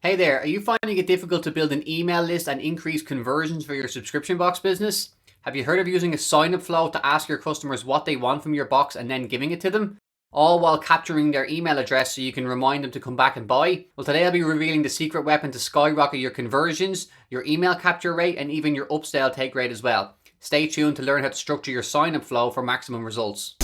Hey there, are you finding it difficult to build an email list and increase conversions for your subscription box business? Have you heard of using a sign-up flow to ask your customers what they want from your box and then giving it to them? All while capturing their email address so you can remind them to come back and buy? Well, today I'll be revealing the secret weapon to skyrocket your conversions, your email capture rate, and even your upsell take rate as well. Stay tuned to learn how to structure your sign-up flow for maximum results.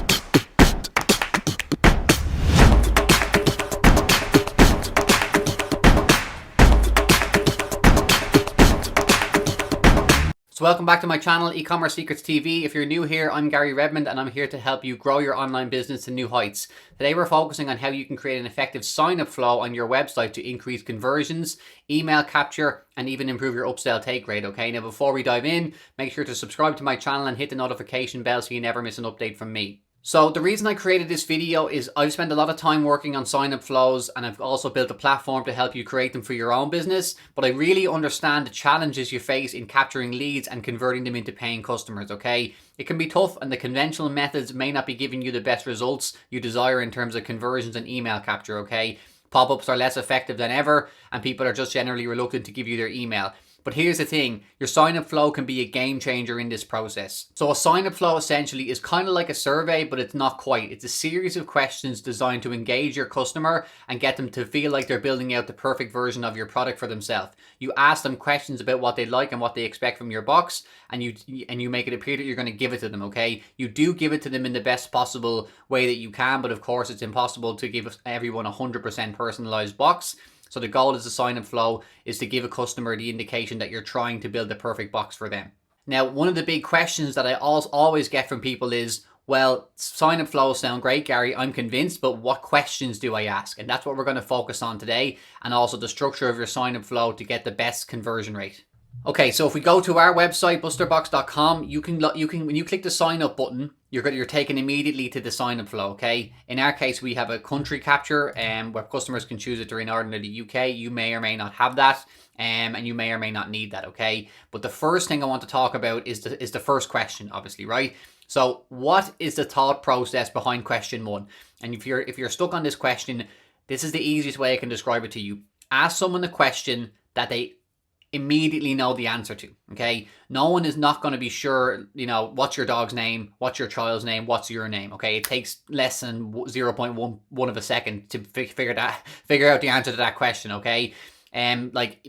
So welcome back to my channel, eCommerce Secrets TV. If you're new here, I'm Gary Redmond and I'm here to help you grow your online business to new heights. Today we're focusing on how you can create an effective sign-up flow on your website to increase conversions, email capture, and even improve your upsell take rate, okay? Now before we dive in, make sure to subscribe to my channel and hit the notification bell so you never miss an update from me. So the reason I created this video is I've spent a lot of time working on sign-up flows, and I've also built a platform to help you create them for your own business. But I really understand the challenges you face in capturing leads and converting them into paying customers, okay? It can be tough, and the conventional methods may not be giving you the best results you desire in terms of conversions and email capture, okay? Pop-ups are less effective than ever, and people are just generally reluctant to give you their email. But here's the thing, your sign-up flow can be a game changer in this process. So a sign-up flow essentially is kind of like a survey, but it's not quite. It's a series of questions designed to engage your customer and get them to feel like they're building out the perfect version of your product for themselves. You ask them questions about what they like and what they expect from your box, and you make it appear that you're going to give it to them, okay? You do give it to them in the best possible way that you can, but of course it's impossible to give everyone a 100% personalized box. So the goal is the sign-up flow is to give a customer the indication that you're trying to build the perfect box for them. Now, one of the big questions that I always get from people is, well, sign-up flows sound great, Gary, I'm convinced, but what questions do I ask? And that's what we're going to focus on today, and also the structure of your sign-up flow to get the best conversion rate. Okay, so if we go to our website, busterbox.com, you can when you click the sign up button, you're taken immediately to the sign up flow, okay? In our case, we have a country capture where customers can choose if they're in Ireland or the UK. You may or may not have that, and you may or may not need that, okay? But the first thing I want to talk about is the first question, obviously, right? So what is the thought process behind question one? And if you're stuck on this question, this is the easiest way I can describe it to you. Ask someone a question that they immediately know the answer to, okay? No one is not going to be sure, what's your dog's name, what's your child's name, what's your name, okay? It takes less than 0.1 of a second to figure out the answer to that question, okay? Like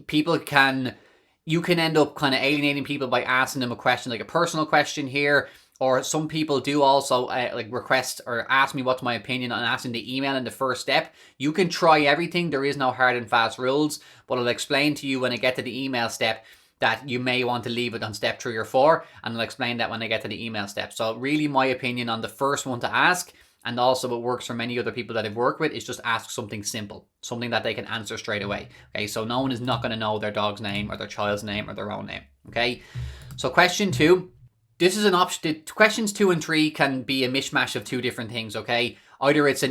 you can end up kind of alienating people by asking them a question, like a personal question here. Or some people do also request or ask me what's my opinion on asking the email in the first step. You can try everything. There is no hard and fast rules, but I'll explain to you when I get to the email step that you may want to leave it on step 3 or 4, and I'll explain that when I get to the email step. So really my opinion on the first one to ask, and also what works for many other people that I've worked with, is just ask something simple, something that they can answer straight away. Okay, so no one is not going to know their dog's name or their child's name or their own name. Okay, so question 2. This is an option. Questions 2 and 3 can be a mishmash of 2 different things, okay? Either it's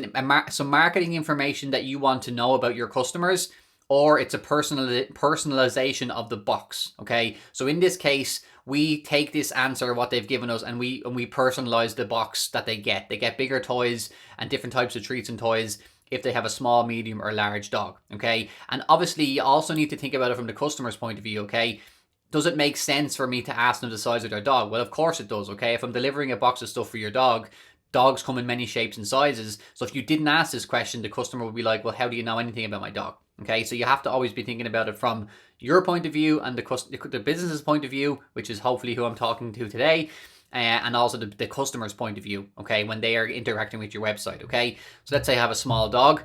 some marketing information that you want to know about your customers, or it's a personalization of the box, okay? So in this case, we take this answer, what they've given us, and we personalize the box that they get. They get bigger toys and different types of treats and toys if they have a small, medium, or large dog, okay? And obviously, you also need to think about it from the customer's point of view, okay? Does it make sense for me to ask them the size of their dog? Well, of course it does, okay? If I'm delivering a box of stuff for your dog, dogs come in many shapes and sizes. So if you didn't ask this question, the customer would be like, well, how do you know anything about my dog? Okay, so you have to always be thinking about it from your point of view and the business's point of view, which is hopefully who I'm talking to today, and also the customer's point of view, okay, when they are interacting with your website, okay? So let's say I have a small dog.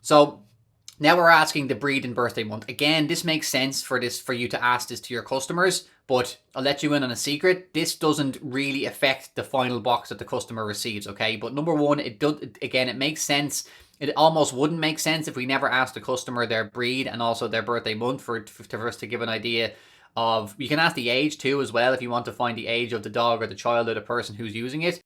So now we're asking the breed and birthday month. Again, this makes sense for you to ask this to your customers, but I'll let you in on a secret. This doesn't really affect the final box that the customer receives, okay? But number one, it makes sense. It almost wouldn't make sense if we never asked the customer their breed and also their birthday month for us to give an idea of. You can ask the age too as well if you want to find the age of the dog or the child or the person who's using it.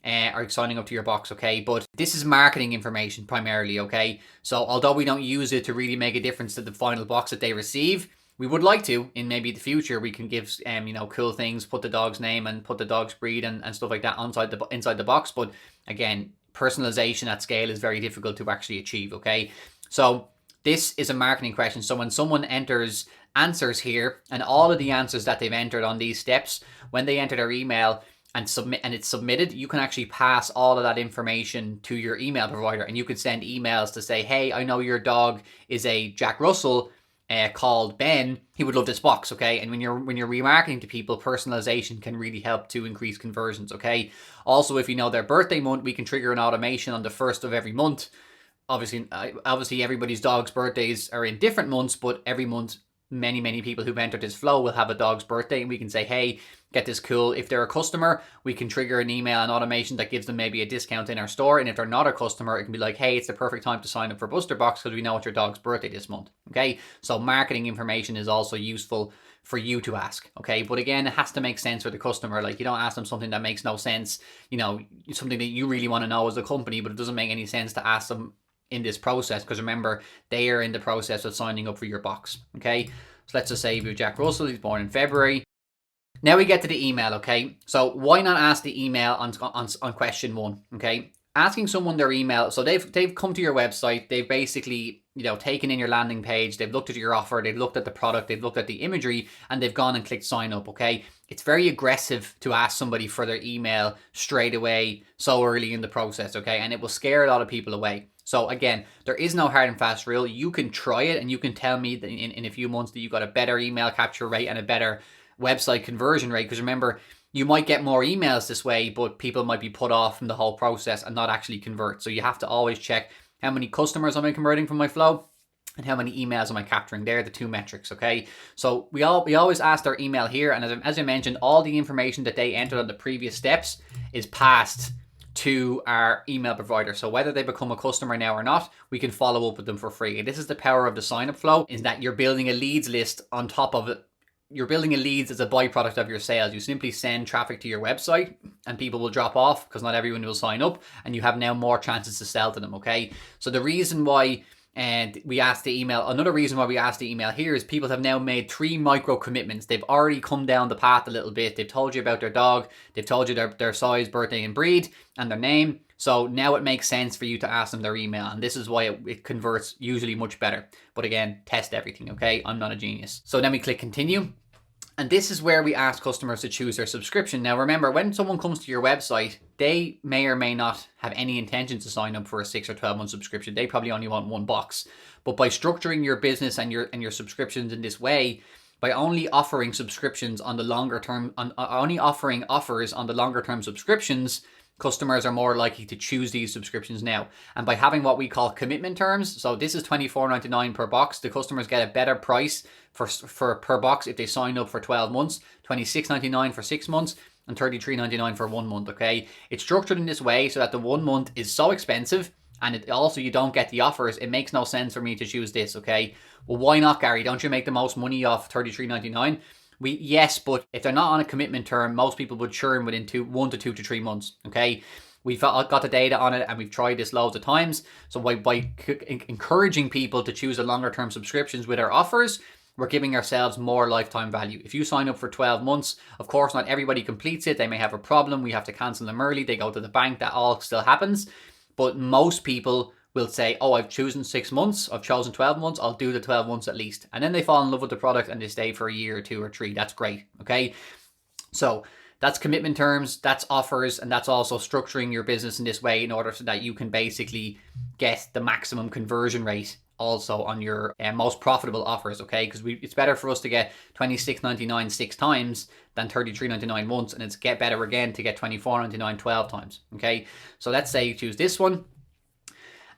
Are signing up to your box, okay? But this is marketing information primarily, okay? So although we don't use it to really make a difference to the final box that they receive, we would like to, in maybe the future, we can give, cool things, put the dog's name and put the dog's breed and stuff like that inside the box. But again, personalization at scale is very difficult to actually achieve, okay? So This is a marketing question. So when someone enters answers here, and all of the answers that they've entered on these steps, when they enter their email and submit, and it's submitted, you can actually pass all of that information to your email provider, and you could send emails to say, hey, I know your dog is a Jack Russell called Ben. He would love this box, okay? And when you're remarketing to people, personalization can really help to increase conversions, okay? Also, if you know their birthday month, we can trigger an automation on the first of every month. Obviously, everybody's dog's birthdays are in different months, but every month, many people who've entered this flow will have a dog's birthday, and we can say, hey, get this cool. If they're a customer, we can trigger an email and automation that gives them maybe a discount in our store. And if they're not a customer, it can be like, hey, it's the perfect time to sign up for Buster Box because we know it's your dog's birthday this month. Okay, so marketing information is also useful for you to ask. Okay, but again, it has to make sense for the customer. Like, you don't ask them something that makes no sense, you know, something that you really want to know as a company, but it doesn't make any sense to ask them in this process, because remember, they are in the process of signing up for your box. Okay, so let's just say we have Jack Russell, he's born in February. Now we get to the email, okay? So why not ask the email on question 1, okay? Asking someone their email, so they've come to your website, they've basically, you know, taken in your landing page, they've looked at your offer, they've looked at the product, they've looked at the imagery, and they've gone and clicked sign up, okay? It's very aggressive to ask somebody for their email straight away so early in the process, okay? And it will scare a lot of people away. So again, there is no hard and fast rule. You can try it, and you can tell me that in a few months that you've got a better email capture rate and a better website conversion rate, because remember, you might get more emails this way, but people might be put off from the whole process and not actually convert. So you have to always check how many customers am I converting from my flow and how many emails am I capturing. They're the two metrics, okay? So we always ask their email here, and as I mentioned, all the information that they entered on the previous steps is passed to our email provider. So whether they become a customer now or not, we can follow up with them for free. And this is the power of the sign up flow, is that you're building a leads list on top of it. You're building a leads as a byproduct of your sales. You simply send traffic to your website and people will drop off because not everyone will sign up, and you have now more chances to sell to them, okay? So the reason why we asked the email, another reason why we asked the email here, is people have now made 3 micro commitments. They've already come down the path a little bit. They've told you about their dog. They've told you their size, birthday and breed and their name. So now it makes sense for you to ask them their email, and this is why it converts usually much better. But again, test everything, okay? I'm not a genius. So then we click continue. And this is where we ask customers to choose their subscription. Now remember, when someone comes to your website, they may or may not have any intention to sign up for a 6 or 12 month subscription. They probably only want one box. But by structuring your business and your subscriptions in this way, by only offering subscriptions on the longer term, only offering offers on the longer term subscriptions, customers are more likely to choose these subscriptions now. And by having what we call commitment terms, so this is $24.99 per box, the customers get a better price for per box if they sign up for 12 months, $26.99 for 6 months, and $33.99 for 1 month, okay? It's structured in this way so that the 1 month is so expensive, and it also you don't get the offers. It makes no sense for me to choose this, okay? Well, why not, Gary? Don't you make the most money off $33.99? Yes, but if they're not on a commitment term, most people would churn within 1 to 2 to 3 months, okay? We've got the data on it, and we've tried this loads of times. So by encouraging people to choose a longer term subscriptions with our offers, we're giving ourselves more lifetime value. If you sign up for 12 months, of course, not everybody completes it. They may have a problem. We have to cancel them early. They go to the bank. That all still happens. But most people will say, oh, I've chosen 6 months. I've chosen 12 months. I'll do the 12 months at least. And then they fall in love with the product and they stay for a year or 2 or 3. That's great. Okay. So that's commitment terms, that's offers, and that's also structuring your business in this way in order so that you can basically get the maximum conversion rate also on your most profitable offers, okay? Because it's better for us to get $26.99 6 times than $33.99 once, and it's get better again to get $24.99 12 times, okay? So let's say you choose this one.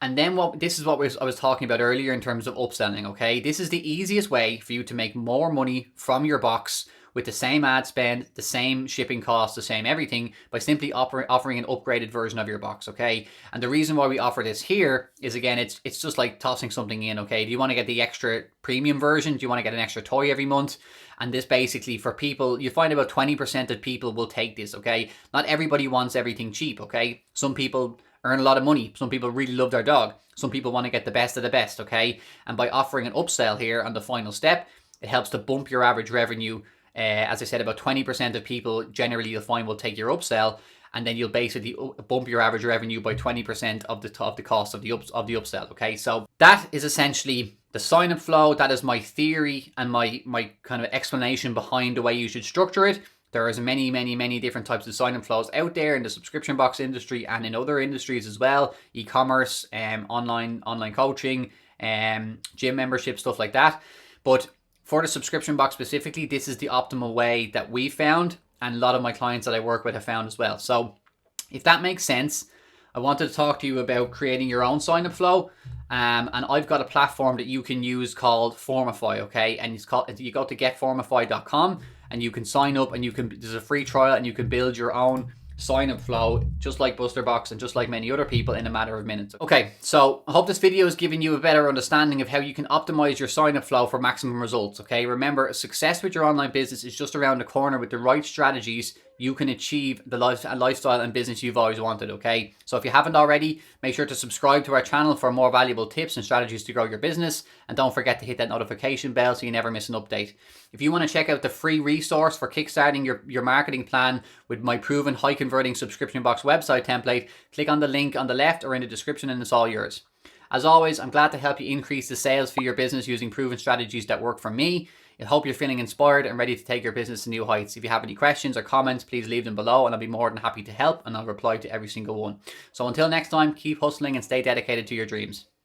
And then this is what I was talking about earlier in terms of upselling, okay? This is the easiest way for you to make more money from your box with the same ad spend, the same shipping costs, the same everything, by simply offering an upgraded version of your box, okay? And the reason why we offer this here is, again, it's just like tossing something in, okay? Do you want to get the extra premium version? Do you want to get an extra toy every month? And this basically, for people, you find about 20% of people will take this, okay? Not everybody wants everything cheap, okay? Some people earn a lot of money. Some people really love their dog. Some people want to get the best of the best, okay? And by offering an upsell here on the final step, it helps to bump your average revenue. As I said, about 20% of people generally you'll find will take your upsell, and then you'll basically bump your average revenue by 20% of the cost of the upsell. Okay, so that is essentially the sign up flow. That is my theory and my kind of explanation behind the way you should structure it. There is many different types of sign-up flows out there in the subscription box industry and in other industries as well. E-commerce, online coaching, gym membership, stuff like that. But for the subscription box specifically, this is the optimal way that we found, and a lot of my clients that I work with have found as well. So if that makes sense, I wanted to talk to you about creating your own sign-up flow. And I've got a platform that you can use called Formify, okay? And you go to getformify.com and you can sign up, and there's a free trial, and you can build your own sign up flow just like BusterBox and just like many other people in a matter of minutes. Okay, so I hope this video has given you a better understanding of how you can optimize your sign up flow for maximum results. Okay, remember, success with your online business is just around the corner. With the right strategies, you can achieve the lifestyle and business you've always wanted. Okay, so if you haven't already, make sure to subscribe to our channel for more valuable tips and strategies to grow your business, and don't forget to hit that notification bell so you never miss an update. If you want to check out the free resource for kickstarting your marketing plan with my proven high converting subscription box website template, click on the link on the left or in the description, and it's all yours. As always, I'm glad to help you increase the sales for your business using proven strategies that work for me. I hope you're feeling inspired and ready to take your business to new heights. If you have any questions or comments, please leave them below, and I'll be more than happy to help, and I'll reply to every single one. So until next time, keep hustling and stay dedicated to your dreams.